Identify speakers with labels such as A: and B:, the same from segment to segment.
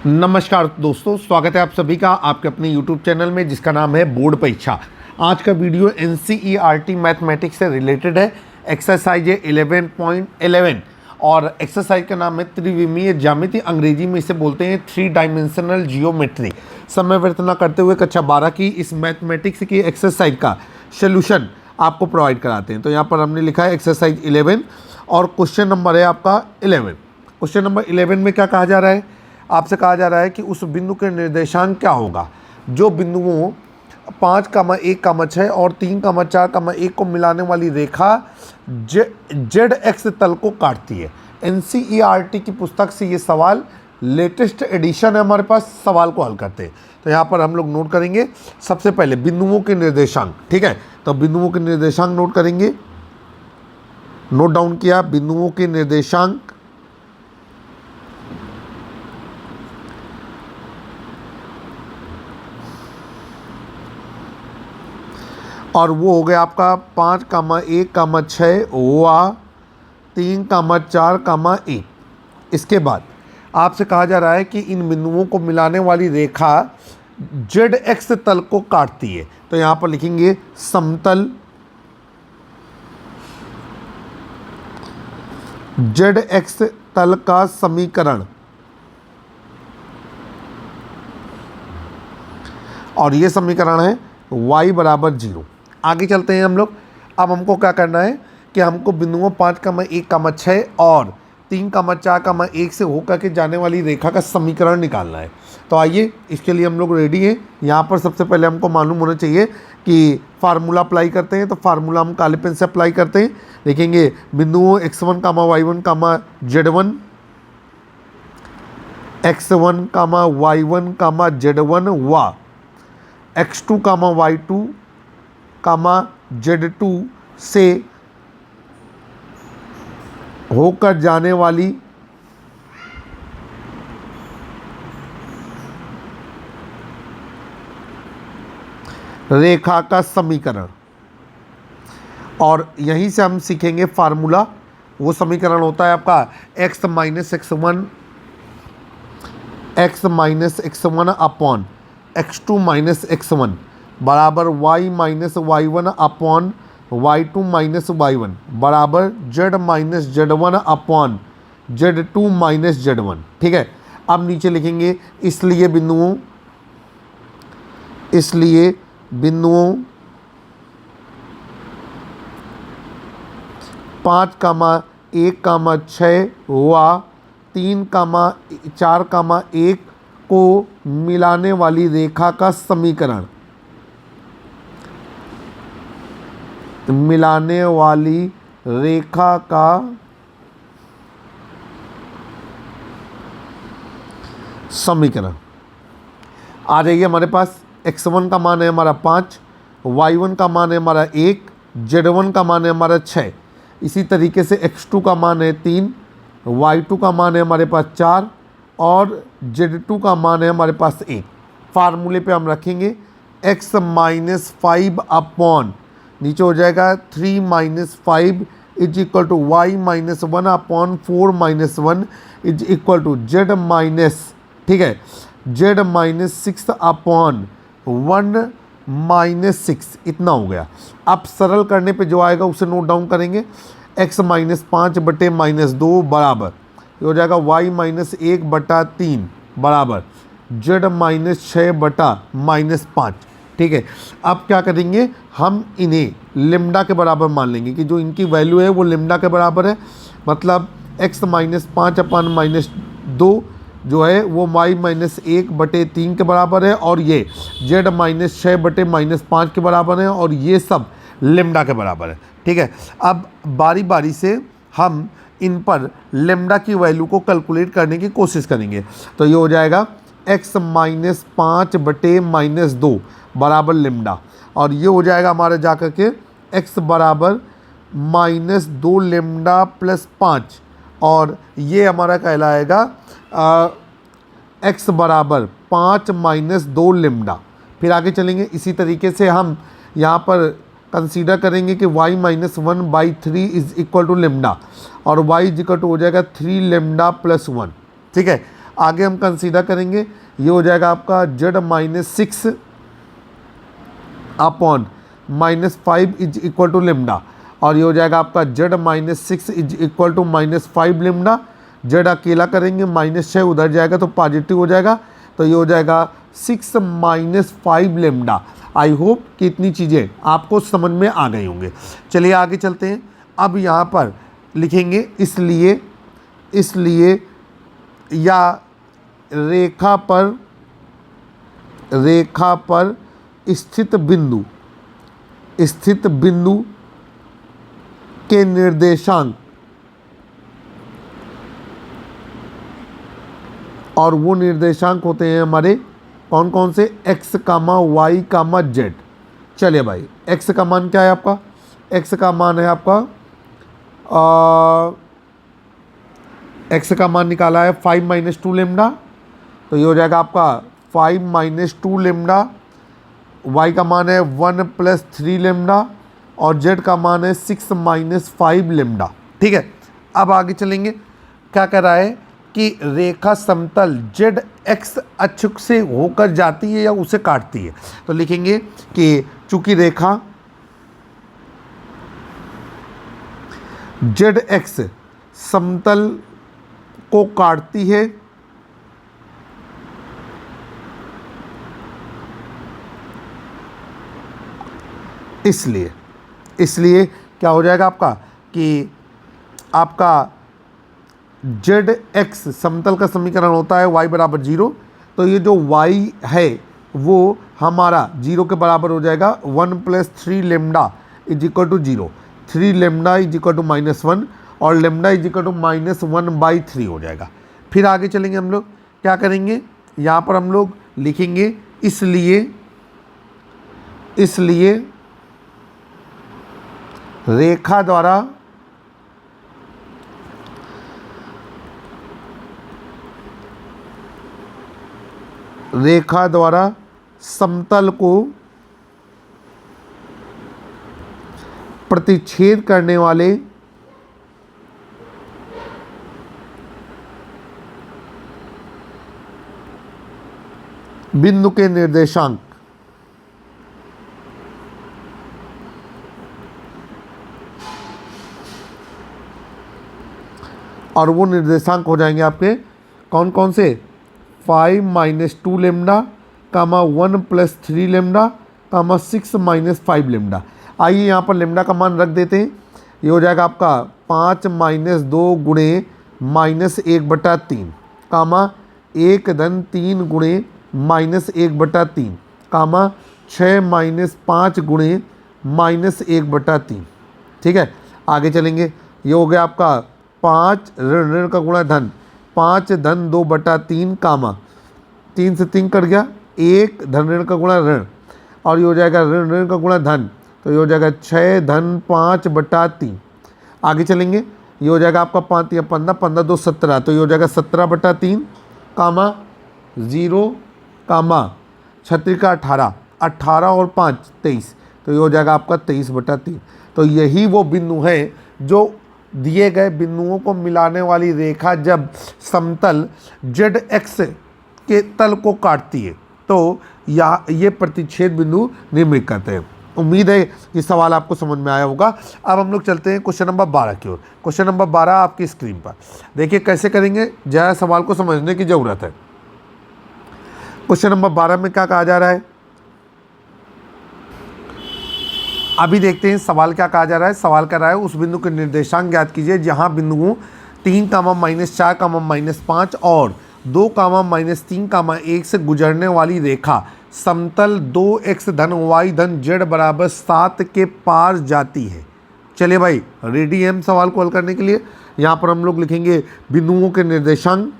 A: नमस्कार दोस्तों, स्वागत है आप सभी का आपके अपने YouTube चैनल में जिसका नाम है बोर्ड परीक्षा। आज का वीडियो NCERT मैथमेटिक्स से रिलेटेड है। एक्सरसाइज है 11.11 और एक्सरसाइज का नाम है त्रिविमीय ज्यामिति, अंग्रेजी में इसे बोलते हैं 3 डायमेंशनल जियोमेट्री। समय व्यर्थ न करते हुए कक्षा 12 की इस मैथमेटिक्स की एक्सरसाइज का सोल्यूशन आपको प्रोवाइड कराते हैं। तो यहाँ पर हमने लिखा है एक्सरसाइज 11 और क्वेश्चन नंबर है आपका 11। क्वेश्चन नंबर 11 में क्या कहा जा रहा है? आपसे कहा जा रहा है कि उस बिंदु के निर्देशांक क्या होगा जो बिंदुओं 5,1,6 और 3,4,1 को मिलाने वाली रेखा ZX तल को काटती है। NCERT की पुस्तक से ये सवाल लेटेस्ट एडिशन है हमारे पास। सवाल को हल करते हैं तो यहाँ पर हम लोग नोट करेंगे सबसे पहले बिंदुओं के निर्देशांक। ठीक है, तो बिंदुओं के निर्देशांक नोट करेंगे। नोट डाउन किया बिंदुओं के निर्देशांक। और वो हो गया आपका 5,1,6 वा 3,4,1। इसके बाद आपसे कहा जा रहा है कि इन बिंदुओं को मिलाने वाली रेखा ZX तल को काटती है। तो यहाँ पर लिखेंगे समतल ZX तल का समीकरण। और ये समीकरण है y = 0। आगे चलते हैं हम लोग। अब हमको क्या करना है कि हमको बिंदुओं 5,1,6 और 3,4,1 से होकर के जाने वाली रेखा का समीकरण निकालना है। तो आइए इसके लिए हम लोग रेडी हैं। यहाँ पर सबसे पहले हमको मालूम होना चाहिए कि फार्मूला अप्लाई करते हैं। तो फार्मूला हम काले पेन से अप्लाई करते हैं। देखेंगे बिंदुओं x1, y1, z1, x1, y1, z1 व x2, y2, z2 से होकर जाने वाली रेखा का समीकरण। और यहीं से हम सीखेंगे फार्मूला। वो समीकरण होता है आपका x minus x1 upon x2 minus x1 बराबर y minus y1 upon y2 minus y1 बराबर z minus z1 upon z2 minus z1। ठीक है, अब नीचे लिखेंगे इसलिए बिंदुओं 5,1,6 व 3,4,1 को मिलाने वाली रेखा का समीकरण। मिलाने वाली रेखा का समीकरण आ जाइए हमारे पास। x1 का मान है हमारा 5, y1 का मान है हमारा 1, z1 का मान है हमारा 6। इसी तरीके से x2 का मान है 3, y2 का मान है हमारे पास 4 और z2 का मान है हमारे पास 1। फार्मूले पे हम रखेंगे x माइनस 5 अपॉन नीचे हो जाएगा 3 minus 5 is equal to y minus 1 upon 4 minus 1 is equal to z minus, ठीक है, z माइनस 6 अपॉन 1 माइनस 6। इतना हो गया। अब सरल करने पे जो आएगा उसे नोट डाउन करेंगे। x माइनस 5 बटे माइनस 2 बराबर ये हो जाएगा y माइनस 1/3 बराबर z माइनस 6 बटा माइनस 5। ठीक है, अब क्या करेंगे हम इन्हें लिम्डा के बराबर मान लेंगे कि जो इनकी वैल्यू है वो लिम्डा के बराबर है। मतलब x माइनस 5 अपन माइनस 2 जो है वो y माइनस 1/3 के बराबर है और ये z माइनस 6 बटे माइनस 5 के बराबर है और ये सब लिम्डा के बराबर है। ठीक है, अब बारी बारी से हम इन पर लेम्डा की वैल्यू को कैलकुलेट करने की कोशिश करेंगे। तो ये हो जाएगा x माइनस 5 बटे माइनस 2 बराबर लेम्डा और ये हो जाएगा हमारा जाकर के x बराबर माइनस 2 लेम्डा प्लस 5 और ये हमारा कहलाएगा x बराबर 5 माइनस 2 लेम्डा। फिर आगे चलेंगे। इसी तरीके से हम यहाँ पर कंसीडर करेंगे कि y माइनस 1/3 इज इक्वल टू लेम्डा और y इज इक्वल टू हो जाएगा 3 लेम्डा प्लस 1। ठीक है, आगे हम कंसीडर करेंगे, ये हो जाएगा आपका z-6 upon -5 is equal to lambda, और ये हो जाएगा आपका z-6 is equal to -5 lambda. z अकेला करेंगे, -6 उधर जाएगा तो पॉजिटिव हो जाएगा, तो ये हो जाएगा 6 - 5 लेमडा। आई होप कि इतनी चीज़ें आपको समझ में आ गई होंगे। चलिए आगे चलते हैं। अब यहाँ पर लिखेंगे इसलिए या रेखा पर स्थित बिंदु के निर्देशांक, और वो निर्देशांक होते हैं हमारे कौन कौन से, x, y, z। चलिए भाई, x का मान क्या है आपका, x का मान है आपका x का मान निकाला है 5 - 2 लेमडा, तो ये हो जाएगा आपका 5 - 2 लेमडा। y का मान है 1 + 3 लेमडा, और z का मान है 6 - 5 लेमडा। ठीक है, अब आगे चलेंगे। क्या कह रहा है कि रेखा समतल z x अक्ष से होकर जाती है या उसे काटती है, तो लिखेंगे कि चूंकि रेखा z x समतल को काटती है, इसलिए क्या हो जाएगा आपका कि आपका z-x समतल का समीकरण होता है y = 0, तो ये जो y है वो हमारा 0 के बराबर हो जाएगा 1 + 3 lambda is equal to 0, 3 lambda is equal to -1, और लेमडा इज इक्वल टू -1/3 हो जाएगा। फिर आगे चलेंगे, हम लोग क्या करेंगे, यहाँ पर हम लोग लिखेंगे इसलिए रेखा द्वारा समतल को प्रतिच्छेद करने वाले बिंदु के निर्देशांक, और वो निर्देशांक हो जाएंगे आपके कौन कौन से, 5 - 2 लेमडा, 1 + 3 लेमडा, 6 - 5 लेमडा। आइए यहाँ पर लेमडा का मान रख देते हैं। ये हो जाएगा आपका 5 - 2 गुणे -1/3, 1-3 गुणे -1/3, 6 - 5 गुणे -1/3। ठीक है, आगे चलेंगे। ये हो गया आपका 5 ऋण का गुणा धन, 5 धन 2/3, 3 से 3 कट गया, 1 धन ऋण का गुणा ऋण, और ये हो जाएगा ऋण का गुणा धन, तो ये हो जाएगा 6 धन 5/3। आगे चलेंगे, ये हो जाएगा आपका 5 या 15, 15 2 17, तो ये हो जाएगा 17/3, 0, 36 का 18, 18 और 5 23, तो ये हो जाएगा आपका 23/3। तो यही वो बिंदु है जो दिए गए बिंदुओं को मिलाने वाली रेखा जब समतल z-x के तल को काटती है, तो ये प्रतिच्छेद बिंदु निर्मित करते हैं। उम्मीद है कि सवाल आपको समझ में आया होगा। अब हम लोग चलते हैं क्वेश्चन नंबर 12 की ओर। क्वेश्चन नंबर 12 आपकी स्क्रीन पर देखिए, कैसे करेंगे, ज़रा सवाल को समझने की ज़रूरत है। क्वेश्चन नंबर 12 में क्या कहा जा रहा है, अभी देखते हैं सवाल क्या कहा जा रहा है। सवाल कर रहा है उस बिंदु के निर्देशांक ज्ञात कीजिए जहां बिंदुओं 3, -4, -5 और 2, -3, 1 से गुजरने वाली रेखा समतल 2x धन y धन z बराबर 7 के पार जाती है। चलिए भाई, रेडी है हम सवाल को हल करने के लिए। यहाँ पर हम लोग लिखेंगे बिंदुओं के निर्देशांक,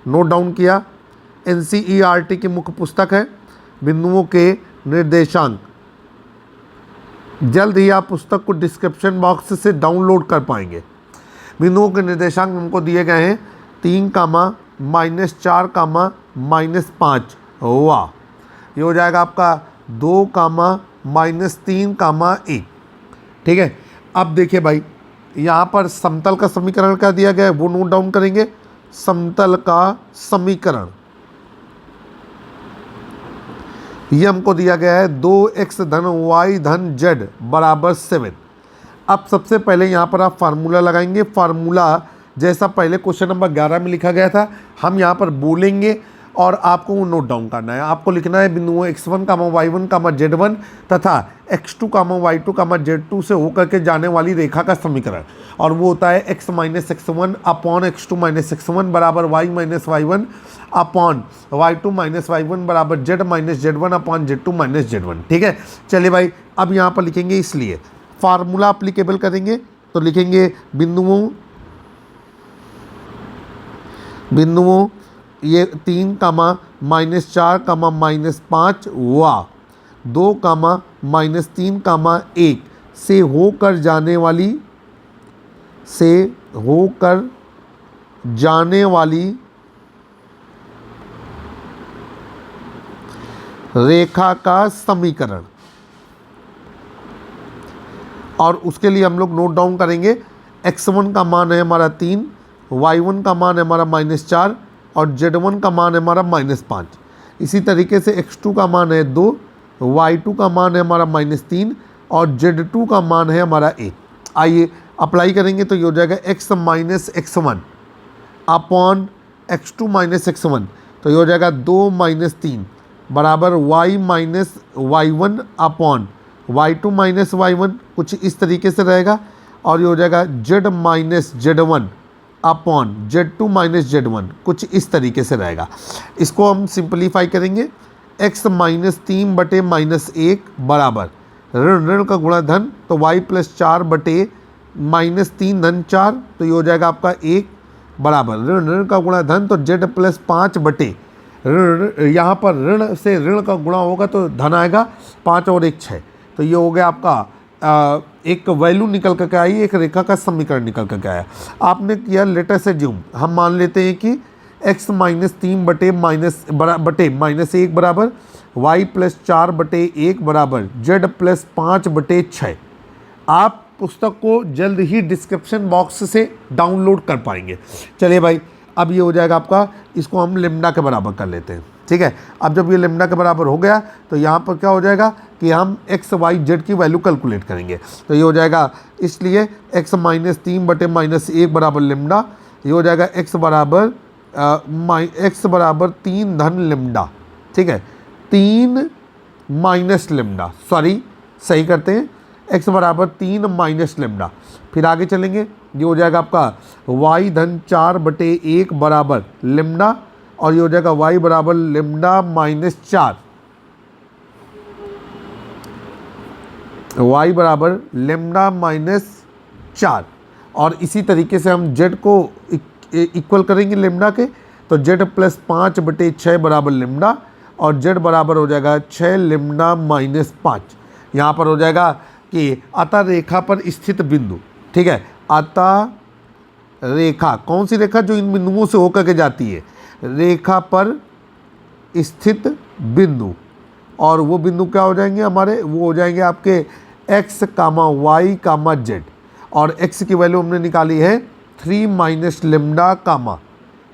A: नोट डाउन किया, NCERT की मुख्य पुस्तक है बिंदुओं के निर्देशांक। जल्द ही आप पुस्तक को डिस्क्रिप्शन बॉक्स से डाउनलोड कर पाएंगे। बिंदुओं के निर्देशांक हमको दिए गए हैं 3, -4, -5। वाह, ये हो जाएगा आपका 2, -3, 1। ठीक है, अब देखिए भाई, यहाँ पर समतल का समीकरण क्या दिया गया है वो नोट डाउन करेंगे। समतल का समीकरण, ये हमको दिया गया है 2x धन y धन z बराबर 7। अब सबसे पहले यहाँ पर आप फार्मूला लगाएंगे। फार्मूला जैसा पहले क्वेश्चन नंबर 11 में लिखा गया था, हम यहाँ पर बोलेंगे और आपको वो नोट डाउन करना है। आपको लिखना है बिंदुओं x1, y1, z1 तथा x2, y2, z2 से होकर के जाने वाली रेखा का समीकरण, और वो होता है x minus x1 upon x2 minus x1 बराबर y minus y1 upon y2 minus y1 बराबर z minus z1 upon z2 minus z1। ठीक है, चलिए भाई अब यहाँ पर लिखेंगे, इसलिए फार्मूला अप्लीकेबल करेंगे तो लिखेंगे बिंदुओं ये 3 कामा माइनस 4 कामा माइनस 5 व 2 कामा माइनस 3 कामा 1 से होकर जाने वाली रेखा का समीकरण। और उसके लिए हम लोग नोट डाउन करेंगे, x1 का मान है हमारा 3, y1 का मान है हमारा -4 और z1 का मान है हमारा -5। इसी तरीके से x2 का मान है 2, y2 का मान है हमारा -3 और z2 का मान है हमारा 1। आइए अप्लाई करेंगे तो ये हो जाएगा x minus x1 upon x2 minus x1, तो ये हो जाएगा 2 माइनस 3 बराबर y minus y1 upon y2 minus y1, कुछ इस तरीके से रहेगा। और ये हो जाएगा z minus z1 upon z2 minus z1, कुछ इस तरीके से रहेगा। इसको हम सिंपलीफाई करेंगे, x माइनस 3 बटे माइनस 1 बराबर ऋण ऋण का गुणा धन, तो y प्लस 4 बटे माइनस 3 धन 4, तो ये हो जाएगा आपका 1 बराबर ऋण ऋण का गुणा धन, तो z प्लस 5 बटे ऋण, यहाँ पर ऋण से ऋण का गुणा होगा तो धन आएगा, 5 और 1 6, तो ये हो गया आपका एक वैल्यू निकल कर के आई, एक रेखा का समीकरण निकल कर के आया। आपने किया लेटर से ज्यूम, हम मान लेते हैं कि x माइनस 3 बटे माइनस 1 बराबर y प्लस 4 बटे 1 बराबर z प्लस 5 बटे 6। आप पुस्तक को जल्द ही डिस्क्रिप्शन बॉक्स से डाउनलोड कर पाएंगे। चलिए भाई अब ये हो जाएगा आपका, इसको हम लेमडा के बराबर कर लेते हैं। ठीक है, अब जब ये लेमडा के बराबर हो गया तो यहाँ पर क्या हो जाएगा कि हम x y z की वैल्यू कैलकुलेट करेंगे, तो ये हो जाएगा, इसलिए x माइनस 3 बटे माइनस 1 बराबर लेमडा, ये हो जाएगा x बराबर 3 धन लेमडा। ठीक है, 3 माइनस लेमडा, सही करते हैं, x बराबर 3 माइनस लेमडा। फिर आगे चलेंगे, ये हो जाएगा आपका y धन 4 बटे 1 बराबर लेमडा, और ये हो जाएगा y बराबर लेमडा माइनस 4, y बराबर लेमडा माइनस 4। और इसी तरीके से हम z को इक्वल करेंगे लेमडा के, तो z प्लस 5 बटे 6 बराबर लेमडा, और z बराबर हो जाएगा 6 लेमडा माइनस 5। यहाँ पर हो जाएगा कि अतः रेखा पर स्थित बिंदु। ठीक है, अतः रेखा, कौन सी रेखा? जो इन बिंदुओं से होकर के जाती है, रेखा पर स्थित बिंदु। और वो बिंदु क्या हो जाएंगे हमारे? वो हो जाएंगे आपके x कामा y कामा z, और x की वैल्यू हमने निकाली है 3 माइनस लेमडा कामा,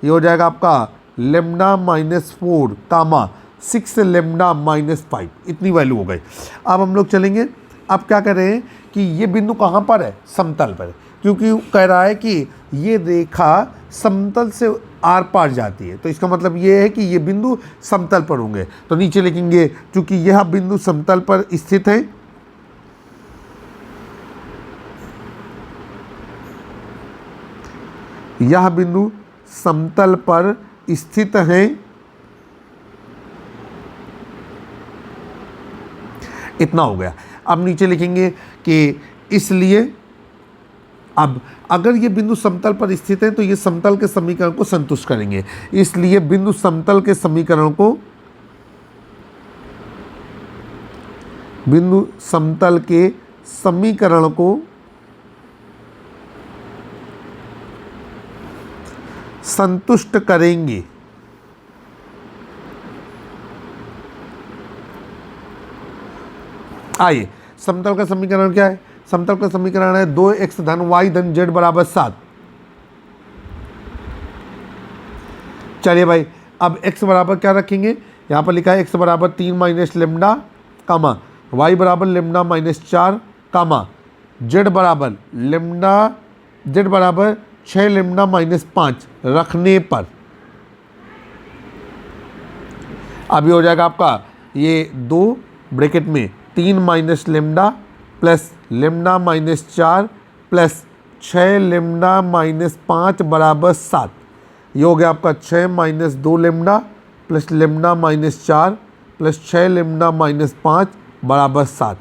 A: ये हो जाएगा आपका लेमडा माइनस 4 कामा 6 लेमडा माइनस 5, इतनी वैल्यू हो गई। अब हम लोग चलेंगे, अब क्या कर रहे हैं कि ये बिंदु कहाँ पर है? समतल पर, क्योंकि कह रहा है कि ये रेखा समतल से आर पार जाती है, तो इसका मतलब ये है कि ये बिंदु समतल पर होंगे। तो नीचे लिखेंगे, क्योंकि यह बिंदु समतल पर स्थित है, यह बिंदु समतल पर स्थित है, इतना हो गया। अब नीचे लिखेंगे कि इसलिए अब अगर ये बिंदु समतल पर स्थित है तो ये समतल के समीकरण को संतुष्ट करेंगे, इसलिए बिंदु समतल के समीकरण को संतुष्ट करेंगे। आइए, समतल का समीकरण क्या है? समतल का समीकरण है 2x धन y धन z बराबर 7। चलिए भाई, अब x बराबर क्या रखेंगे, यहाँ पर लिखा है x बराबर 3 माइनस लेमडा कामा y बराबर लेमडा माइनस 4 कामा z बराबर लेमडा z बराबर 6 लेमडा माइनस 5 रखने पर अब ये हो जाएगा आपका ये 2 ब्रैकेट में 3 minus lambda plus lambda minus 4 plus 6 lambda minus 5 बराबर 7। ये हो गया आपका 6 minus 2 lambda plus lambda minus 4 plus 6 lambda minus 5 बराबर 7।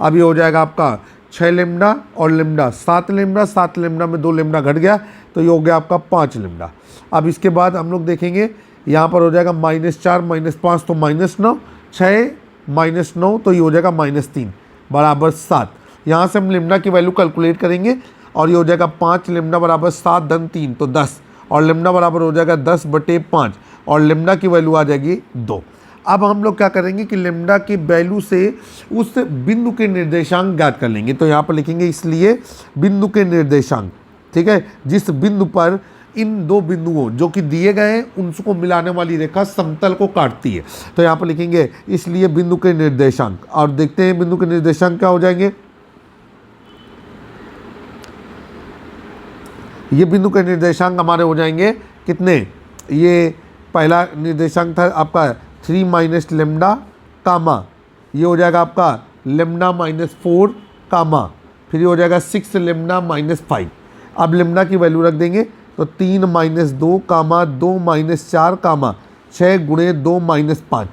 A: अब ये हो जाएगा आपका 6 लेमडा और लेमडा 7 लेमडा, 7 लेमडा में 2 लेमडा घट गया तो ये हो गया आपका 5 लेमडा। अब इसके बाद हम लोग देखेंगे यहाँ पर हो जाएगा माइनस 4 माइनस 5 तो माइनस 9, 6 माइनस 9 तो ये हो जाएगा माइनस 3 बराबर 7। यहाँ से हम लेमडा की वैल्यू कैलकुलेट करेंगे और ये हो जाएगा 5 लेमडा बराबर 7 धन 3 तो 10 और लेमडा बराबर हो जाएगा 10/5 और लेमडा की वैल्यू आ जाएगी 2। अब हम लोग क्या करेंगे कि लेमडा की वैल्यू से उस बिंदु के निर्देशांक ज्ञात कर लेंगे। तो यहाँ पर लिखेंगे इसलिए बिंदु के निर्देशांक, ठीक है, जिस बिंदु पर इन दो बिंदुओं जो कि दिए गए हैं उनको मिलाने वाली रेखा समतल को काटती है। तो यहाँ पर लिखेंगे इसलिए बिंदु के निर्देशांक, और देखते हैं बिंदु के निर्देशांक क्या हो जाएंगे। ये बिंदु के निर्देशांक हमारे हो जाएंगे कितने, ये पहला निर्देशांक था आपका 3 माइनस लेमडा कामा, ये हो जाएगा आपका लेमडा माइनस 4 कामा, फिर ये हो जाएगा 6 लेमडा माइनस 5। अब लेमडा की वैल्यू रख देंगे तो 3 माइनस 2 कामा 2 माइनस 4 कामा 6 गुणे 2 माइनस 5।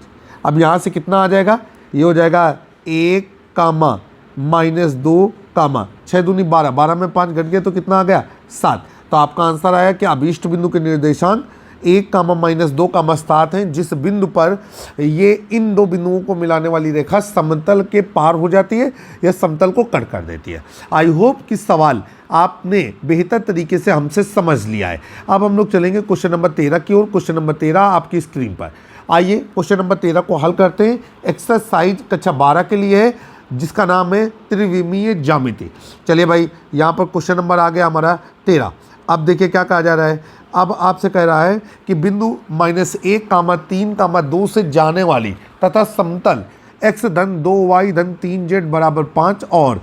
A: अब यहाँ से कितना आ जाएगा, ये हो जाएगा 1 कामा माइनस 2 कामा 6 दूनी 12, 12 में 5 घट गया तो कितना आ गया 7। तो आपका आंसर आया कि अभीष्ट बिंदु के निर्देशांक 1 कामा माइनस 2 कामा 7 हैं, जिस बिंदु पर ये इन दो बिंदुओं को मिलाने वाली रेखा समतल के पार हो जाती है या समतल को कट कर देती है। आई होप कि सवाल आपने बेहतर तरीके से हमसे समझ लिया है। अब हम लोग चलेंगे क्वेश्चन नंबर 13 की ओर। क्वेश्चन नंबर 13 आपकी स्क्रीन पर। आइए क्वेश्चन नंबर 13 को हल करते हैं। एक्सरसाइज कक्षा 12 के लिए है जिसका नाम है त्रिविमीय ज्यामिति। चलिए भाई, यहाँ पर क्वेश्चन नंबर आ गया हमारा 13। अब देखिए क्या कहा जा रहा है। अब आपसे कह रहा है कि बिंदु -1 कामा 3 कामा 2 से जाने वाली तथा समतल x धन 2y धन 3z बराबर 5 और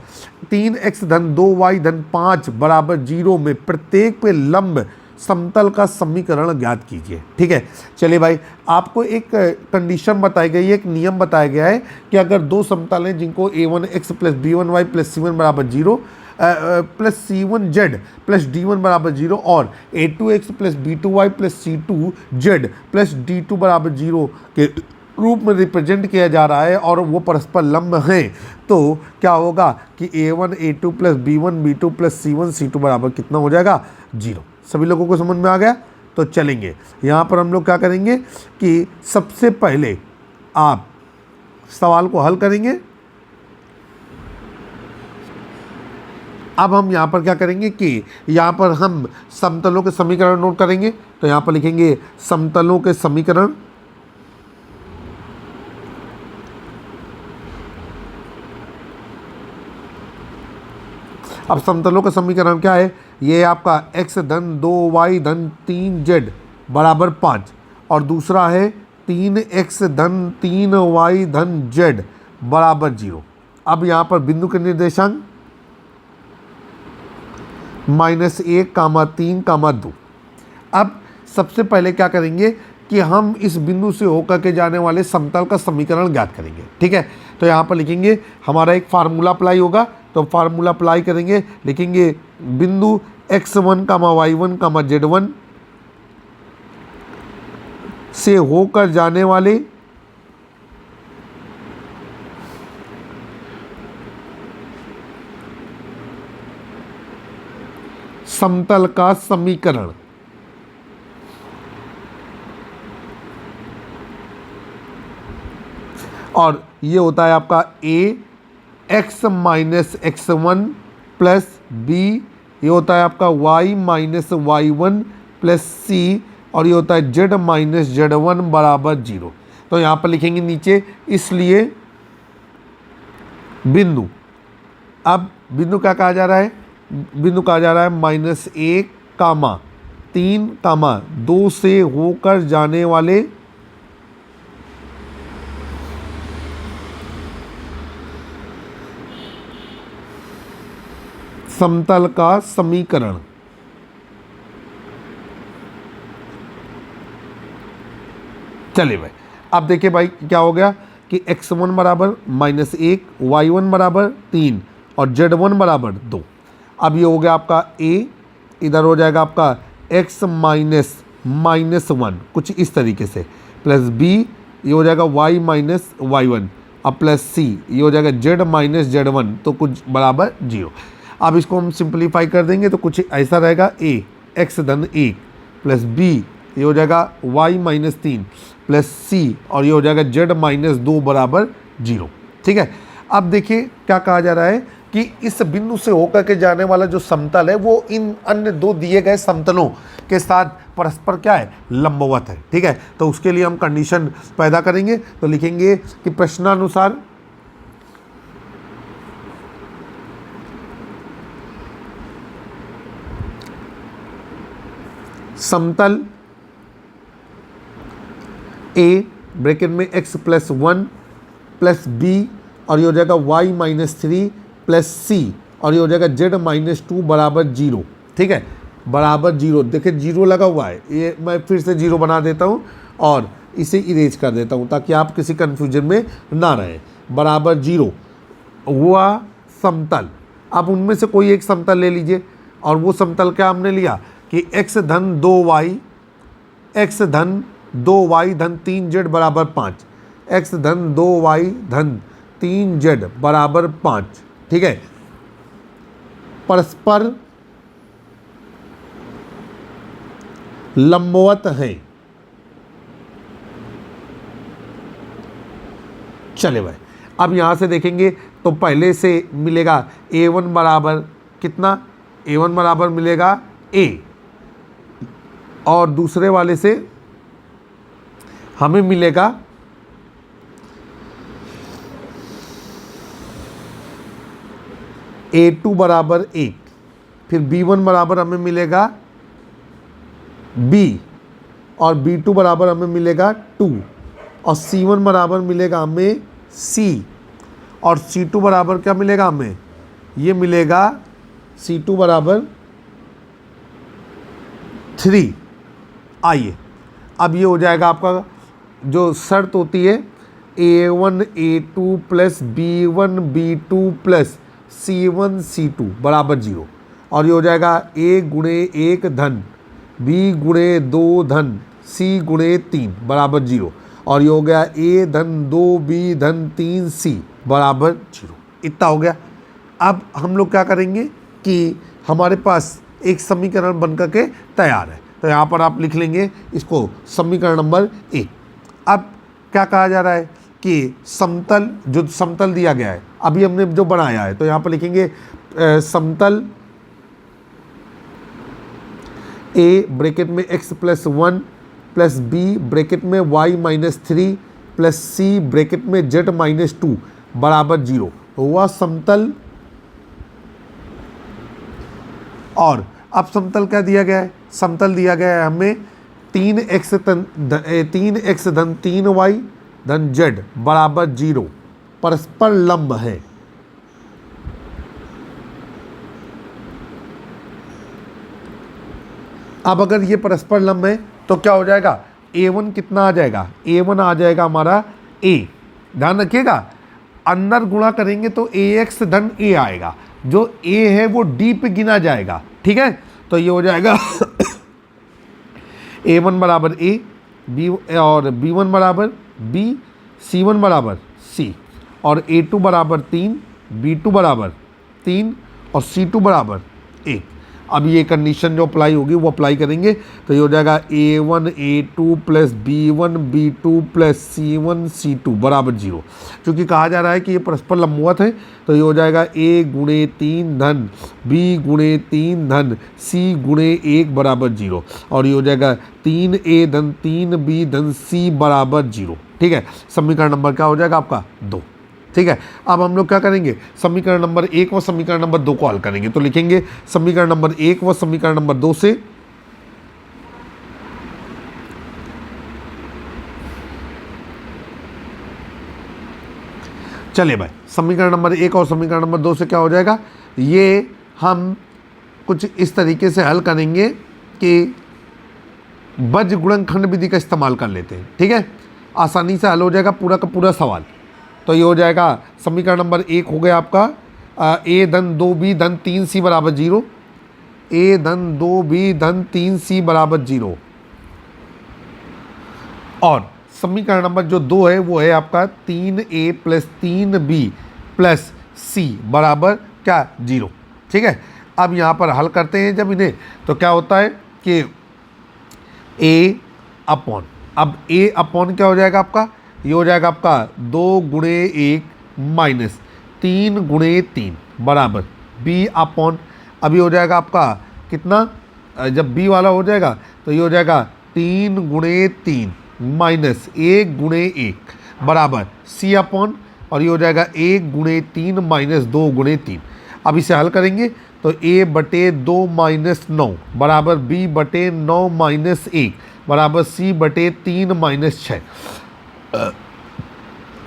A: 3x धन 2y धन 5 बराबर 0 में प्रत्येक पे लंब समतल का समीकरण ज्ञात कीजिए। ठीक है, चलिए भाई, आपको एक कंडीशन बताई गई है, एक नियम बताया गया है कि अगर दो समतल हैं जिनको a1x plus b1y plus c1 बराबर 0 प्लस c1z प्लस d1 बराबर 0 और a2x plus b2y plus c2z plus d2 बराबर 0 के रूप में रिप्रेजेंट किया जा रहा है और वो परस्पर लंब हैं, तो क्या होगा कि a1 a2 plus b1 b2 plus c1 c2 बराबर कितना हो जाएगा 0। सभी लोगों को समझ में आ गया? तो चलेंगे यहाँ पर हम लोग क्या करेंगे कि सबसे पहले आप सवाल को हल करेंगे। अब हम यहाँ पर क्या करेंगे कि यहाँ पर हम समतलों के समीकरण नोट करेंगे। तो यहाँ पर लिखेंगे समतलों के समीकरण। अब समतलों का समीकरण क्या है, ये आपका x धन 2y धन 3z बराबर 5 और दूसरा है 3x धन 3y धन z बराबर 0। अब यहाँ पर बिंदु के निर्देशांक -1 कामा 3 कामा 2। अब सबसे पहले क्या करेंगे कि हम इस बिंदु से होकर के जाने वाले समतल का समीकरण ज्ञात करेंगे। ठीक है, तो यहाँ पर लिखेंगे हमारा एक फार्मूला अप्लाई होगा, तो फार्मूला अप्लाई करेंगे, लिखेंगे बिंदु x1 कामा y1 कामा z1 से होकर जाने वाले समतल का समीकरण। और ये होता है आपका a x minus x1 plus b, ये होता है आपका y minus y1 plus c और ये होता है z माइनस z1 बराबर 0। तो यहाँ पर लिखेंगे नीचे इसलिए बिंदु। अब बिंदु क्या कहा जा रहा है, बिंदु कहा जा रहा है -1 कामा 3, 2 से होकर जाने वाले समतल का समीकरण। चलिए भाई, अब देखिए भाई क्या हो गया कि x1 बराबर -1, y1 बराबर 3 और z1 बराबर 2। अब ये हो गया आपका a, इधर हो जाएगा आपका x -1 कुछ इस तरीके से, प्लस b ये हो जाएगा y -y1, अब प्लस c ये हो जाएगा z -z1 तो कुछ बराबर 0। अब इसको हम सिंप्लीफाई कर देंगे तो कुछ ऐसा रहेगा a x धन 1 प्लस b ये हो जाएगा y -3 प्लस c और ये हो जाएगा z -2 बराबर 0। ठीक है, अब देखिए क्या कहा जा रहा है कि इस बिंदु से होकर के जाने वाला जो समतल है वो इन अन्य दो दिए गए समतलों के साथ परस्पर क्या है, लंबवत है। ठीक है, तो उसके लिए हम कंडीशन पैदा करेंगे तो लिखेंगे कि प्रश्नानुसार समतल ए ब्रैकेट में x प्लस 1 प्लस बी और ये हो जाएगा y -3 प्लस सी और ये हो जाएगा z -2 बराबर 0। ठीक है, बराबर 0। देखिए 0 लगा हुआ है, ये मैं फिर से 0 बना देता हूँ और इसे इरेज कर देता हूँ ताकि आप किसी कन्फ्यूजन में ना रहें। बराबर 0 हुआ समतल। अब उनमें से कोई एक समतल ले लीजिए और वो समतल क्या हमने लिया कि x धन 2y धन 3z बराबर 5, x धन 2y धन 3z बराबर 5। ठीक है, परस्पर लंबवत है। चले भाई, अब यहां से देखेंगे तो पहले से मिलेगा a1 बराबर कितना, a1 बराबर मिलेगा a और दूसरे वाले से हमें मिलेगा a2 बराबर 1, फिर b1 बराबर हमें मिलेगा b और b2 बराबर हमें मिलेगा 2 और c1 बराबर मिलेगा हमें c और c2 बराबर क्या मिलेगा हमें, ये मिलेगा c2 बराबर 3। आइए अब ये हो जाएगा आपका जो शर्त होती है a1 a2 plus b1 b2 plus c1 c2 बराबर 0 और ये हो जाएगा a गुणे 1 धन b गुणे 2 धन c गुणे 3 बराबर 0 और ये हो गया a धन 2b धन 3c बराबर 0। इतना हो गया। अब हम लोग क्या करेंगे कि हमारे पास एक समीकरण बनकर के तैयार है, तो यहाँ पर आप लिख लेंगे इसको समीकरण नंबर 1। अब क्या कहा जा रहा है कि समतल, जो समतल दिया गया है अभी हमने जो बनाया है, तो यहाँ पर लिखेंगे समतल ए ब्रैकेट में x plus 1 plus b bracket में y -3 प्लस सी ब्रैकेट में z -2 बराबर 0 हुआ समतल। और अब समतल क्या दिया गया है, समतल दिया गया है हमें 3x धन 3y धन z बराबर 0 परस्पर लंब है। अब अगर ये परस्पर लंब है तो क्या हो जाएगा, a1 कितना आ जाएगा, a1 आ जाएगा हमारा a। ध्यान रखिएगा अंदर गुणा करेंगे तो ax धन a आएगा, जो a है वो d पे गिना जाएगा। ठीक है, तो ये हो जाएगा a1 बराबर a, b और b1 बराबर b, c1 बराबर c और a2 बराबर 3, b2 बराबर 3 और c2 बराबर 1। अब ये कंडीशन जो अप्लाई होगी वो अप्लाई करेंगे तो ये हो जाएगा a1 a2 plus b1 b2 plus c1 c2 बराबर 0। क्योंकि कहा जा रहा है कि ये परस्पर लंबवत है तो ये हो जाएगा a गुणे 3 धन b गुणे 3 धन c गुणे 1 बराबर 0 और ये हो जाएगा 3a धन 3b धन c बराबर 0। ठीक है, समीकरण नंबर क्या हो जाएगा आपका 2। ठीक है, अब हम लोग क्या करेंगे, समीकरण नंबर 1 व समीकरण नंबर 2 को हल करेंगे। तो लिखेंगे समीकरण नंबर 1 व समीकरण नंबर 2 से चलिए भाई, समीकरण नंबर 1 और समीकरण नंबर 2 से क्या हो जाएगा, ये हम कुछ इस तरीके से हल करेंगे कि बज गुणनखंड विधि का इस्तेमाल कर लेते हैं। ठीक है, आसानी से हल हो जाएगा पूरा का पूरा सवाल। तो ये हो जाएगा समीकरण नंबर 1 हो गया आपका a धन 2b धन 3c बराबर 0, a धन 2b धन 3c बराबर 0। और समीकरण नंबर जो 2 है वो है आपका 3a plus 3b plus c बराबर क्या 0। ठीक है, अब यहाँ पर हल करते हैं जब इन्हें, तो क्या होता है कि a अपॉन, अब a अपॉन क्या हो जाएगा आपका, ये हो जाएगा आपका 2 गुणे 1 माइनस 3 गुणे 3 बराबर b अपॉन, अभी हो जाएगा आपका कितना, जब b वाला हो जाएगा तो ये हो जाएगा 3 गुणे 3 माइनस 1 गुणे 1 बराबर c अपॉन, और ये हो जाएगा 1 गुणे 3 माइनस 2 गुणे 3। अब इसे हल करेंगे तो a बटे 2 माइनस 9 बराबर b बटे 9 माइनस 1 बराबर c बटे 3 माइनस 6।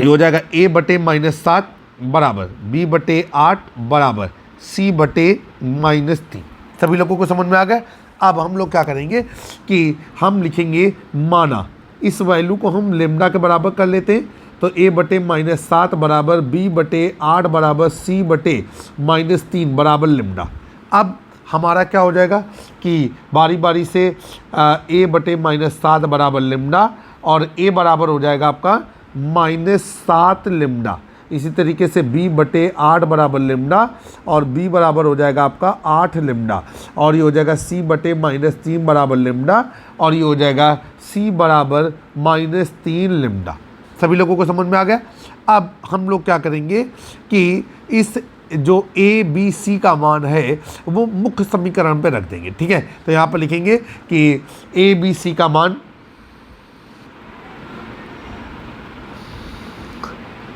A: ये हो जाएगा a बटे माइनस 7 बराबर b बटे 8 बराबर c बटे माइनस 3। सभी लोगों को समझ में आ गया। अब हम लोग क्या करेंगे कि हम लिखेंगे माना, इस वैल्यू को हम लेमडा के बराबर कर लेते हैं, तो a बटे माइनस 7 बराबर b बटे 8 बराबर c बटे माइनस 3 बराबर लेमडा। अब हमारा क्या हो जाएगा कि बारी बारी से a बटे माइनस 7 बराबर लेमडा और a बराबर हो जाएगा आपका माइनस 7 लेमडा। इसी तरीके से b बटे 8 बराबर लेमडा और b बराबर हो जाएगा आपका 8 लेमडा, और ये हो जाएगा c बटे माइनस 3 बराबर लेमडा, और ये हो जाएगा c बराबर माइनस 3 लेमडा। सभी लोगों को समझ में आ गया। अब हम लोग क्या करेंगे कि इस जो a b c का मान है वो मुख्य समीकरण पे रख देंगे। ठीक है, तो यहाँ पर लिखेंगे कि a b c का मान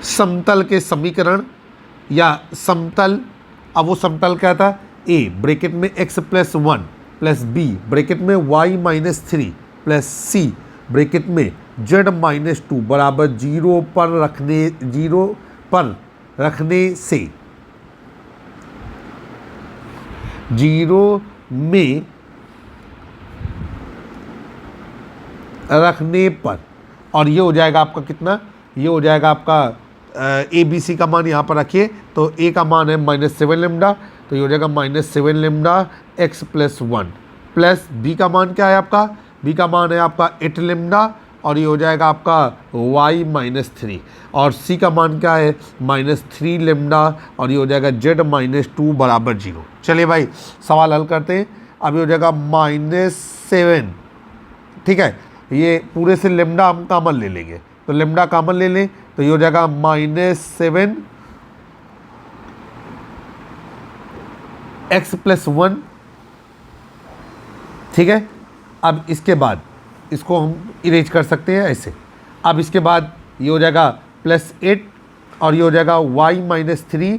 A: समतल के समीकरण या समतल, अब वो समतल क्या था, a ब्रैकेट में x plus 1 plus b bracket में y minus 3 plus c bracket में z माइनस 2 बराबर 0 पर रखने से 0 में रखने पर, और ये हो जाएगा आपका कितना, ये हो जाएगा आपका ए बी सी का मान यहाँ पर रखिए, तो a का मान है माइनस 7 लेमडा, तो ये हो जाएगा minus 7 lambda x plus 1 plus b का मान क्या है आपका, b का मान है आपका 8 लेमडा, और ये हो जाएगा आपका y माइनस 3, और c का मान क्या है माइनस 3 लेमडा, और ये हो जाएगा z माइनस 2 बराबर 0। चलिए भाई सवाल हल करते हैं। अब ये हो जाएगा माइनस 7। ठीक है, ये पूरे से लेमडा हम कॉमन ले लेंगे, तो लेमडा कॉमन ले लें तो ये हो जाएगा माइनस 7 x प्लस 1। ठीक है, अब इसके बाद इसको हम इरेज कर सकते हैं ऐसे। अब इसके बाद ये हो जाएगा प्लस 8, और ये हो जाएगा y माइनस 3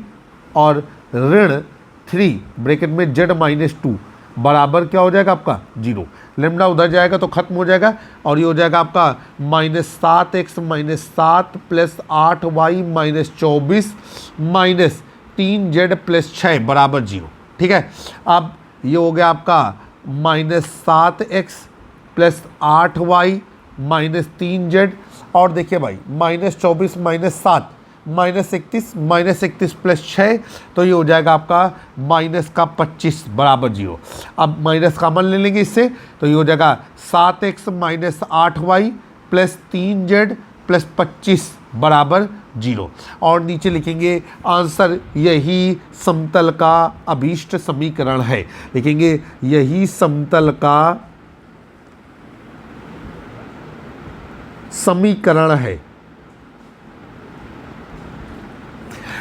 A: और ऋण 3 ब्रैकेट में z माइनस 2 बराबर क्या हो जाएगा आपका 0। लेमडा उधर जाएगा तो खत्म हो जाएगा, और ये हो जाएगा आपका minus 7x minus 7 plus 8y minus 24 minus 3z plus 6 बराबर 0। ठीक है, अब ये हो गया आपका minus 7x plus 8y minus 3z, और देखिए भाई माइनस 24 माइनस 7 माइनस 31 प्लस 6, तो ये हो जाएगा आपका माइनस का 25 बराबर 0। अब माइनस कॉमन ले लेंगे इससे, तो ये हो जाएगा 7x minus 8y plus 3z plus 25 बराबर 0, और नीचे लिखेंगे आंसर यही समतल का अभीष्ट समीकरण है। लिखेंगे यही समतल का समीकरण है।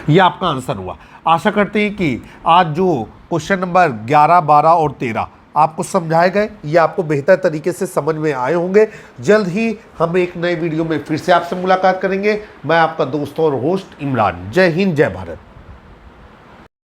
A: यह आपका आंसर हुआ। आशा करते हैं कि आज जो क्वेश्चन नंबर 11, 12 और 13 आपको समझाए गए, ये आपको बेहतर तरीके से समझ में आए होंगे। जल्द ही हम एक नए वीडियो में फिर से आपसे मुलाकात करेंगे। मैं आपका दोस्त और होस्ट इमरान। जय हिंद, जय भारत।